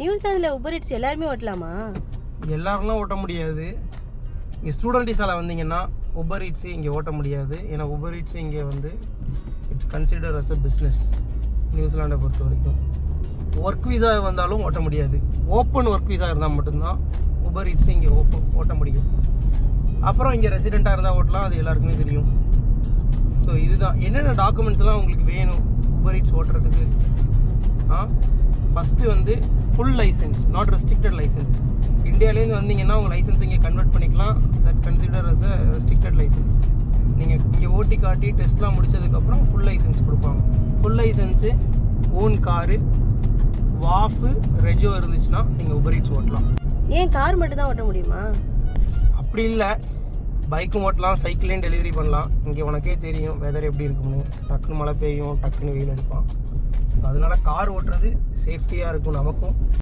நியூசிலாந்துல Uber eats எல்லாருமே ஓட்டலாமா? எல்லாரும்லாம் ஓட்ட முடியாது. இங்கே ஸ்டூடெண்ட் விசாவில் வந்தீங்கன்னா உபர் ஈட்ஸு இங்கே ஓட்ட முடியாது. ஏன்னா உபர் ஈட்ஸு இங்கே வந்து it's consider as a business நியூசிலாண்டை பொறுத்த வரைக்கும். ஒர்க் விசா வந்தாலும் ஓட்ட முடியாது. ஓப்பன் ஒர்க் விசா இருந்தால் மட்டும்தான் உபர் ஈட்ஸு இங்கே ஓட்ட முடியும். அப்புறம் இங்கே ரெசிடெண்ட்டாக இருந்தால் ஓட்டலாம், அது எல்லாருக்குமே தெரியும். ஸோ இதுதான் என்னென்ன டாக்குமெண்ட்ஸ்லாம் உங்களுக்கு வேணும் உபர் ஈட்ஸ் ஓட்டுறதுக்கு. ஃபஸ்ட்டு வந்து full license, not restricted license. இந்தியாவிலேருந்து வந்தீங்கன்னா உங்கள் லைசன்ஸ் இங்கே கன்வெர்ட் பண்ணிக்கலாம். That consider as a restricted license. நீங்கள் இங்கே ஓட்டி காட்டி டெஸ்ட்லாம் முடிச்சதுக்கப்புறம் ஃபுல் லைசன்ஸ் கொடுப்பாங்க. ஃபுல் லைசன்ஸு, ஓன் காரு, வாஃபு, ரெஜோ இருந்துச்சுன்னா நீங்கள் உபர் ஈட்ஸ் ஓட்டலாம். ஏன் கார் மட்டும் தான் ஓட்ட முடியுமா? அப்படி இல்லை, பைக்கும் ஓட்டலாம், சைக்கிளையும் டெலிவரி பண்ணலாம். இங்கே உனக்கே தெரியும் வெதர் எப்படி இருக்குன்னு. டக்குன்னு மழை பெய்யும், டக்குன்னு வெயில் அடிப்பான். அதனால கார் ஓட்டுறது சேஃப்டியாக இருக்கும் நமக்கும்.